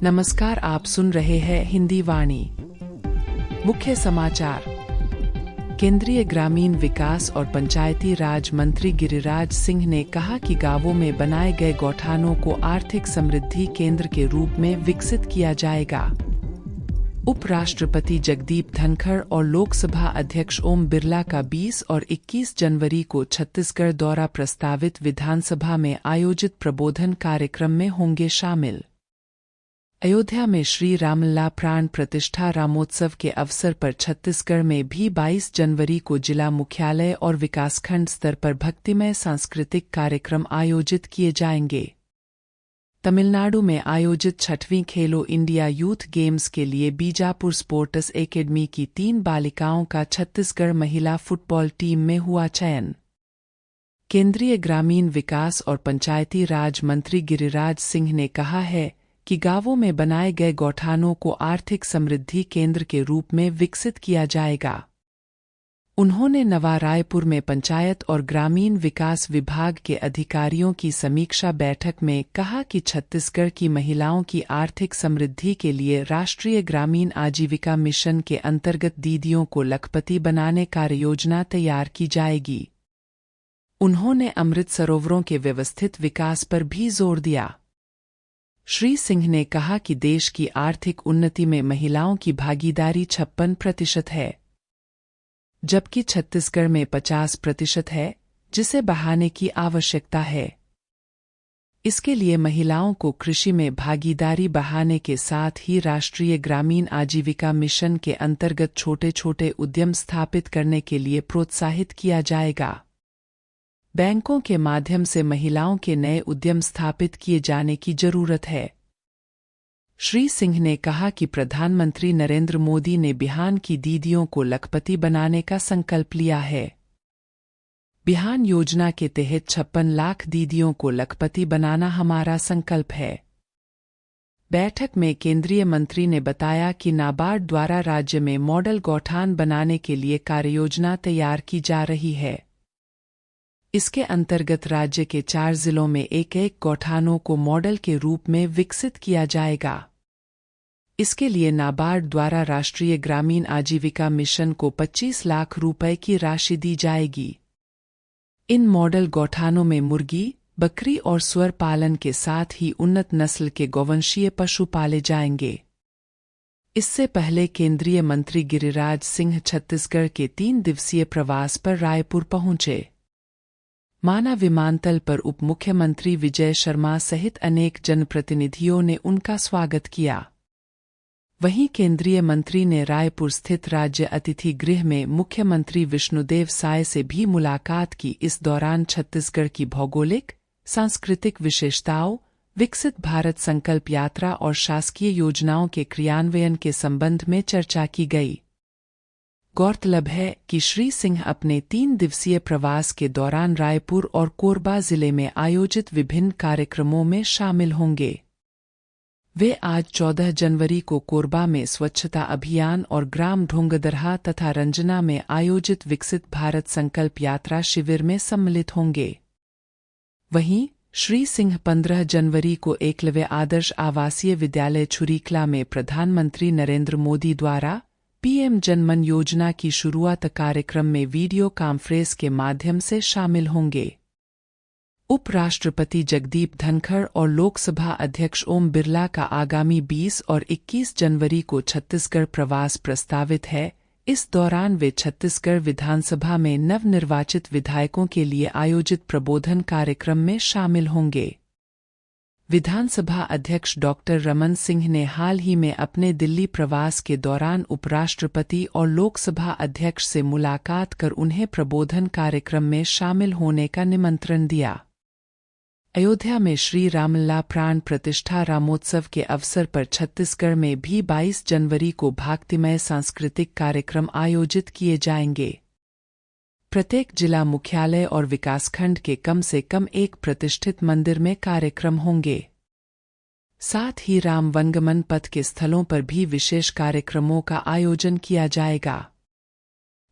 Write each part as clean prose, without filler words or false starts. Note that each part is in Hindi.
नमस्कार, आप सुन रहे हैं हिंदी वाणी। मुख्य समाचार। केंद्रीय ग्रामीण विकास और पंचायती राज मंत्री गिरिराज सिंह ने कहा कि गांवों में बनाए गए गौठानों को आर्थिक समृद्धि केंद्र के रूप में विकसित किया जाएगा। उपराष्ट्रपति जगदीप धनखड़ और लोकसभा अध्यक्ष ओम बिरला का 20 और 21 जनवरी को छत्तीसगढ़ दौरा प्रस्तावित विधानसभा में आयोजित प्रबोधन कार्यक्रम में होंगे शामिल। अयोध्या में श्री रामलला प्राण प्रतिष्ठा रामोत्सव के अवसर पर छत्तीसगढ़ में भी 22 जनवरी को जिला मुख्यालय और विकासखंड स्तर पर भक्तिमय सांस्कृतिक कार्यक्रम आयोजित किए जाएंगे। तमिलनाडु में आयोजित 6वीं खेलो इंडिया यूथ गेम्स के लिए बीजापुर स्पोर्ट्स एकेडमी की 3 बालिकाओं का छत्तीसगढ़ महिला फुटबॉल टीम में हुआ चयन। केंद्रीय ग्रामीण विकास और पंचायती राज मंत्री गिरिराज सिंह ने कहा है कि गांवों में बनाए गए गौठानों को आर्थिक समृद्धि केंद्र के रूप में विकसित किया जाएगा। उन्होंने नवा रायपुर में पंचायत और ग्रामीण विकास विभाग के अधिकारियों की समीक्षा बैठक में कहा कि छत्तीसगढ़ की महिलाओं की आर्थिक समृद्धि के लिए राष्ट्रीय ग्रामीण आजीविका मिशन के अंतर्गत दीदियों को लखपति बनाने कार्ययोजना तैयार की जाएगी। उन्होंने अमृत सरोवरों के व्यवस्थित विकास पर भी जोर दिया। श्री सिंह ने कहा कि देश की आर्थिक उन्नति में महिलाओं की भागीदारी 56% है, जबकि छत्तीसगढ़ में 50% है, जिसे बढ़ाने की आवश्यकता है। इसके लिए महिलाओं को कृषि में भागीदारी बढ़ाने के साथ ही राष्ट्रीय ग्रामीण आजीविका मिशन के अंतर्गत छोटे छोटे उद्यम स्थापित करने के लिए प्रोत्साहित किया जाएगा। बैंकों के माध्यम से महिलाओं के नए उद्यम स्थापित किए जाने की जरूरत है। श्री सिंह ने कहा कि प्रधानमंत्री नरेंद्र मोदी ने बिहान की दीदियों को लखपति बनाने का संकल्प लिया है। बिहान योजना के तहत 56 लाख दीदियों को लखपति बनाना हमारा संकल्प है। बैठक में केंद्रीय मंत्री ने बताया कि नाबार्ड द्वारा राज्य में मॉडल गौठान बनाने के लिए कार्ययोजना तैयार की जा रही है। इसके अंतर्गत राज्य के 4 जिलों में एक गौठानों को मॉडल के रूप में विकसित किया जाएगा। इसके लिए नाबार्ड द्वारा राष्ट्रीय ग्रामीण आजीविका मिशन को 25 लाख रुपए की राशि दी जाएगी। इन मॉडल गौठानों में मुर्गी, बकरी और सुअर पालन के साथ ही उन्नत नस्ल के गौवंशीय पशु पाले जाएंगे। इससे पहले केंद्रीय मंत्री गिरिराज सिंह छत्तीसगढ़ के 3 दिवसीय प्रवास पर रायपुर पहुंचे। माना विमानतल पर उप मुख्यमंत्री विजय शर्मा सहित अनेक जनप्रतिनिधियों ने उनका स्वागत किया। वहीं केंद्रीय मंत्री ने रायपुर स्थित राज्य अतिथि गृह में मुख्यमंत्री विष्णुदेव साय से भी मुलाकात की। इस दौरान छत्तीसगढ़ की भौगोलिक, सांस्कृतिक विशेषताओं, विकसित भारत संकल्प यात्रा और शासकीय योजनाओं के क्रियान्वयन के संबंध में चर्चा की गई। गौरतलब है कि श्री सिंह अपने 3 दिवसीय प्रवास के दौरान रायपुर और कोरबा जिले में आयोजित विभिन्न कार्यक्रमों में शामिल होंगे। वे आज 14 जनवरी को कोरबा में स्वच्छता अभियान और ग्राम ढोंगदरहा तथा रंजना में आयोजित विकसित भारत संकल्प यात्रा शिविर में सम्मिलित होंगे। वहीं श्री सिंह 15 जनवरी को एकलव्य आदर्श आवासीय विद्यालय छुरीकला में प्रधानमंत्री नरेंद्र मोदी द्वारा पीएम जनमन योजना की शुरुआत कार्यक्रम में वीडियो कॉन्फ्रेंस के माध्यम से शामिल होंगे। उपराष्ट्रपति जगदीप धनखड़ और लोकसभा अध्यक्ष ओम बिरला का आगामी 20 और 21 जनवरी को छत्तीसगढ़ प्रवास प्रस्तावित है। इस दौरान वे छत्तीसगढ़ विधानसभा में नवनिर्वाचित विधायकों के लिए आयोजित प्रबोधन कार्यक्रम में शामिल होंगे। विधानसभा अध्यक्ष डॉक्टर रमन सिंह ने हाल ही में अपने दिल्ली प्रवास के दौरान उपराष्ट्रपति और लोकसभा अध्यक्ष से मुलाकात कर उन्हें प्रबोधन कार्यक्रम में शामिल होने का निमंत्रण दिया। अयोध्या में श्री रामलला प्राण प्रतिष्ठा रामोत्सव के अवसर पर छत्तीसगढ़ में भी 22 जनवरी को भक्तिमय सांस्कृतिक कार्यक्रम आयोजित किए जाएंगे। प्रत्येक जिला मुख्यालय और विकासखंड के कम से कम एक प्रतिष्ठित मंदिर में कार्यक्रम होंगे। साथ ही राम वनगमन पथ के स्थलों पर भी विशेष कार्यक्रमों का आयोजन किया जाएगा।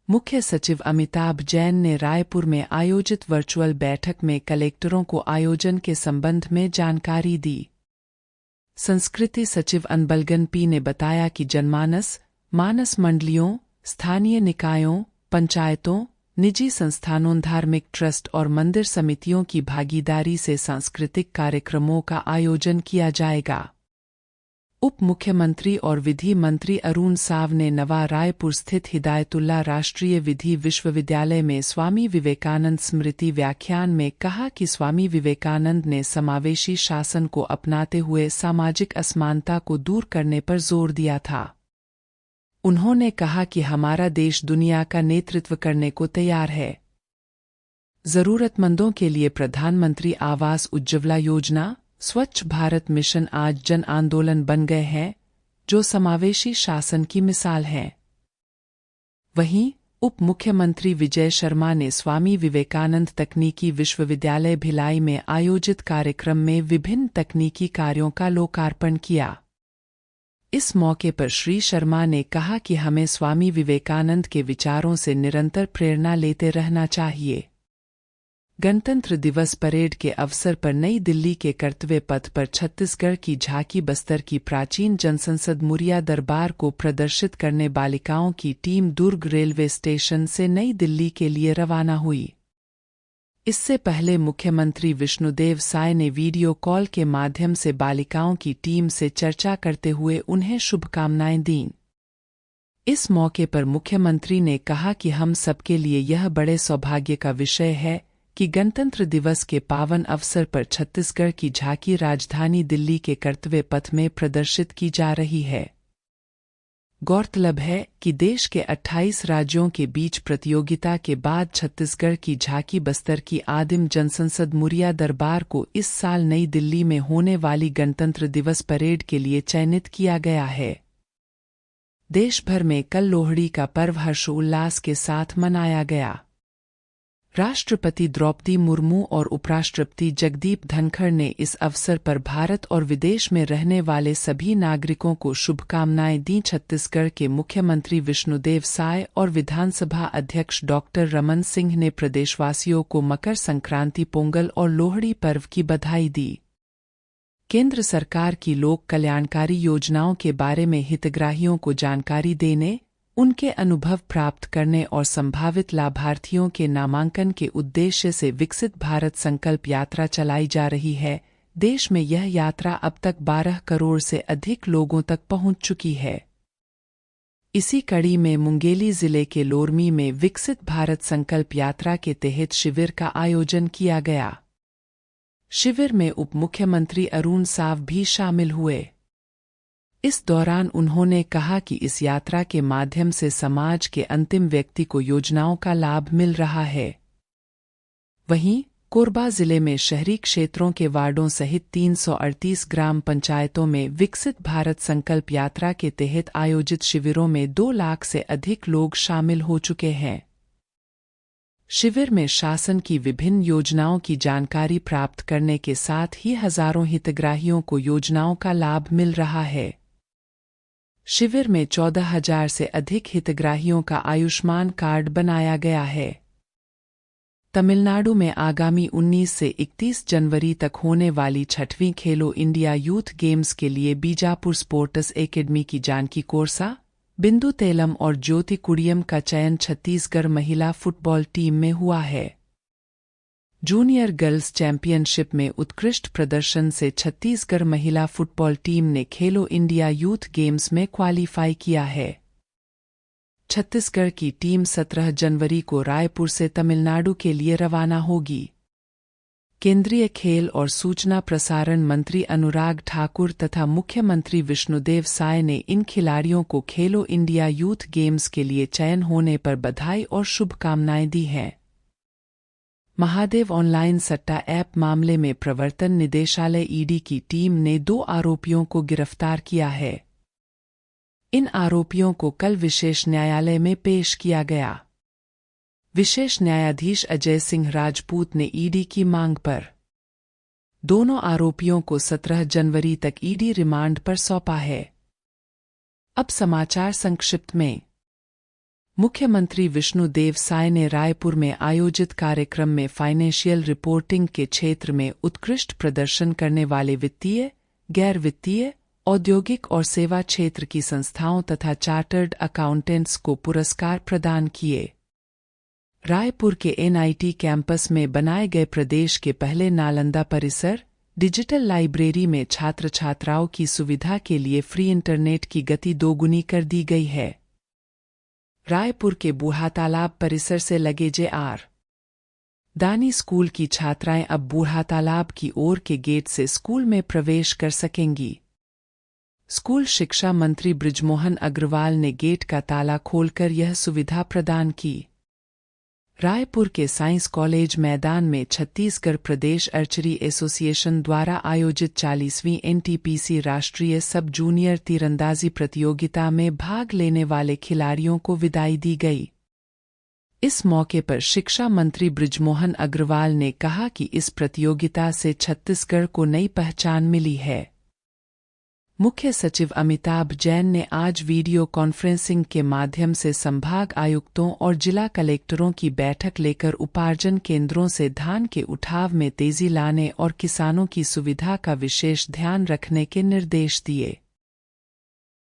मुख्य सचिव अमिताभ जैन ने रायपुर में आयोजित वर्चुअल बैठक में कलेक्टरों को आयोजन के संबंध में जानकारी दी। संस्कृति सचिव अनबलगन पी ने बताया कि जनमानस मानस मंडलियों, स्थानीय निकायों, पंचायतों, निजी संस्थानों, धार्मिक ट्रस्ट और मंदिर समितियों की भागीदारी से सांस्कृतिक कार्यक्रमों का आयोजन किया जाएगा। उप मुख्यमंत्री और विधि मंत्री अरुण साव ने नवा रायपुर स्थित हिदायतुल्ला राष्ट्रीय विधि विश्वविद्यालय में स्वामी विवेकानंद स्मृति व्याख्यान में कहा कि स्वामी विवेकानंद ने समावेशी शासन को अपनाते हुए सामाजिक असमानता को दूर करने पर जोर दिया था। उन्होंने कहा कि हमारा देश दुनिया का नेतृत्व करने को तैयार है। जरूरतमंदों के लिए प्रधानमंत्री आवास उज्ज्वला योजना, स्वच्छ भारत मिशन आज जन आंदोलन बन गए हैं, जो समावेशी शासन की मिसाल हैं। वहीं उप मुख्यमंत्री विजय शर्मा ने स्वामी विवेकानंद तकनीकी विश्वविद्यालय भिलाई में आयोजित कार्यक्रम में विभिन्न तकनीकी कार्यों का लोकार्पण किया। इस मौके पर श्री शर्मा ने कहा कि हमें स्वामी विवेकानंद के विचारों से निरंतर प्रेरणा लेते रहना चाहिए। गणतंत्र दिवस परेड के अवसर पर नई दिल्ली के कर्तव्य पथ पर छत्तीसगढ़ की झांकी बस्तर की प्राचीन जनसंसद मुरिया दरबार को प्रदर्शित करने बालिकाओं की टीम दुर्ग रेलवे स्टेशन से नई दिल्ली के लिए रवाना हुई। इससे पहले मुख्यमंत्री विष्णुदेव साय ने वीडियो कॉल के माध्यम से बालिकाओं की टीम से चर्चा करते हुए उन्हें शुभकामनाएं दीं। इस मौके पर मुख्यमंत्री ने कहा कि हम सबके लिए यह बड़े सौभाग्य का विषय है कि गणतंत्र दिवस के पावन अवसर पर छत्तीसगढ़ की झांकी राजधानी दिल्ली के कर्तव्य पथ में प्रदर्शित की जा रही है। गौरतलब है कि देश के 28 राज्यों के बीच प्रतियोगिता के बाद छत्तीसगढ़ की झांकी बस्तर की आदिम जनसंसद मुरिया दरबार को इस साल नई दिल्ली में होने वाली गणतंत्र दिवस परेड के लिए चयनित किया गया है। देश भर में कल लोहड़ी का पर्व हर्षोल्लास के साथ मनाया गया। राष्ट्रपति द्रौपदी मुर्मू और उपराष्ट्रपति जगदीप धनखड़ ने इस अवसर पर भारत और विदेश में रहने वाले सभी नागरिकों को शुभकामनाएं दी। छत्तीसगढ़ के मुख्यमंत्री विष्णुदेव साय और विधानसभा अध्यक्ष डॉक्टर रमन सिंह ने प्रदेशवासियों को मकर संक्रांति, पोंगल और लोहड़ी पर्व की बधाई दी। केंद्र सरकार की लोक कल्याणकारी योजनाओं के बारे में हितग्राहियों को जानकारी देने, उनके अनुभव प्राप्त करने और संभावित लाभार्थियों के नामांकन के उद्देश्य से विकसित भारत संकल्प यात्रा चलाई जा रही है। देश में यह यात्रा अब तक 12 करोड़ से अधिक लोगों तक पहुंच चुकी है। इसी कड़ी में मुंगेली जिले के लोरमी में विकसित भारत संकल्प यात्रा के तहत शिविर का आयोजन किया गया। शिविर में उप मुख्यमंत्री अरुण साव भी शामिल हुए। इस दौरान उन्होंने कहा कि इस यात्रा के माध्यम से समाज के अंतिम व्यक्ति को योजनाओं का लाभ मिल रहा है। वहीं कोरबा जिले में शहरी क्षेत्रों के वार्डों सहित 338 ग्राम पंचायतों में विकसित भारत संकल्प यात्रा के तहत आयोजित शिविरों में 2 लाख से अधिक लोग शामिल हो चुके हैं। शिविर में शासन की विभिन्न योजनाओं की जानकारी प्राप्त करने के साथ ही हजारों हितग्राहियों को योजनाओं का लाभ मिल रहा है। शिविर में 14,000 से अधिक हितग्राहियों का आयुष्मान कार्ड बनाया गया है। तमिलनाडु में आगामी 19 से 31 जनवरी तक होने वाली 6वीं खेलो इंडिया यूथ गेम्स के लिए बीजापुर स्पोर्ट्स एकेडमी की जानकी कोरसा, बिंदु तेलम और ज्योति कुडियम का चयन छत्तीसगढ़ महिला फुटबॉल टीम में हुआ है। जूनियर गर्ल्स चैंपियनशिप में उत्कृष्ट प्रदर्शन से छत्तीसगढ़ महिला फुटबॉल टीम ने खेलो इंडिया यूथ गेम्स में क्वालीफाई किया है। छत्तीसगढ़ की टीम 17 जनवरी को रायपुर से तमिलनाडु के लिए रवाना होगी। केंद्रीय खेल और सूचना प्रसारण मंत्री अनुराग ठाकुर तथा मुख्यमंत्री विष्णुदेव साय ने इन खिलाड़ियों को खेलो इंडिया यूथ गेम्स के लिए चयन होने पर बधाई और शुभकामनाएं दी हैं। महादेव ऑनलाइन सट्टा ऐप मामले में प्रवर्तन निदेशालय ईडी की टीम ने 2 आरोपियों को गिरफ्तार किया है। इन आरोपियों को कल विशेष न्यायालय में पेश किया गया। विशेष न्यायाधीश अजय सिंह राजपूत ने ईडी की मांग पर दोनों आरोपियों को 17 जनवरी तक ईडी रिमांड पर सौंपा है। अब समाचार संक्षिप्त में। मुख्यमंत्री विष्णुदेव साय ने रायपुर में आयोजित कार्यक्रम में फाइनेंशियल रिपोर्टिंग के क्षेत्र में उत्कृष्ट प्रदर्शन करने वाले वित्तीय, गैर वित्तीय, औद्योगिक और सेवा क्षेत्र की संस्थाओं तथा चार्टर्ड अकाउंटेंट्स को पुरस्कार प्रदान किए। रायपुर के एनआईटी कैंपस में बनाए गए प्रदेश के पहले नालंदा परिसर डिजिटल लाइब्रेरी में छात्र छात्राओं की सुविधा के लिए फ्री इंटरनेट की गति दोगुनी कर दी गई है। रायपुर के बूढ़ातालाब परिसर से लगे जे.आर. दानी स्कूल की छात्राएं अब बूढ़ातालाब की ओर के गेट से स्कूल में प्रवेश कर सकेंगी। स्कूल शिक्षा मंत्री बृजमोहन अग्रवाल ने गेट का ताला खोलकर यह सुविधा प्रदान की। रायपुर के साइंस कॉलेज मैदान में छत्तीसगढ़ प्रदेश आर्चरी एसोसिएशन द्वारा आयोजित 40वीं एनटीपीसी राष्ट्रीय सब जूनियर तीरंदाजी प्रतियोगिता में भाग लेने वाले खिलाड़ियों को विदाई दी गई। इस मौके पर शिक्षा मंत्री बृजमोहन अग्रवाल ने कहा कि इस प्रतियोगिता से छत्तीसगढ़ को नई पहचान मिली है। मुख्य सचिव अमिताभ जैन ने आज वीडियो कॉन्फ्रेंसिंग के माध्यम से संभाग आयुक्तों और जिला कलेक्टरों की बैठक लेकर उपार्जन केंद्रों से धान के उठाव में तेजी लाने और किसानों की सुविधा का विशेष ध्यान रखने के निर्देश दिए।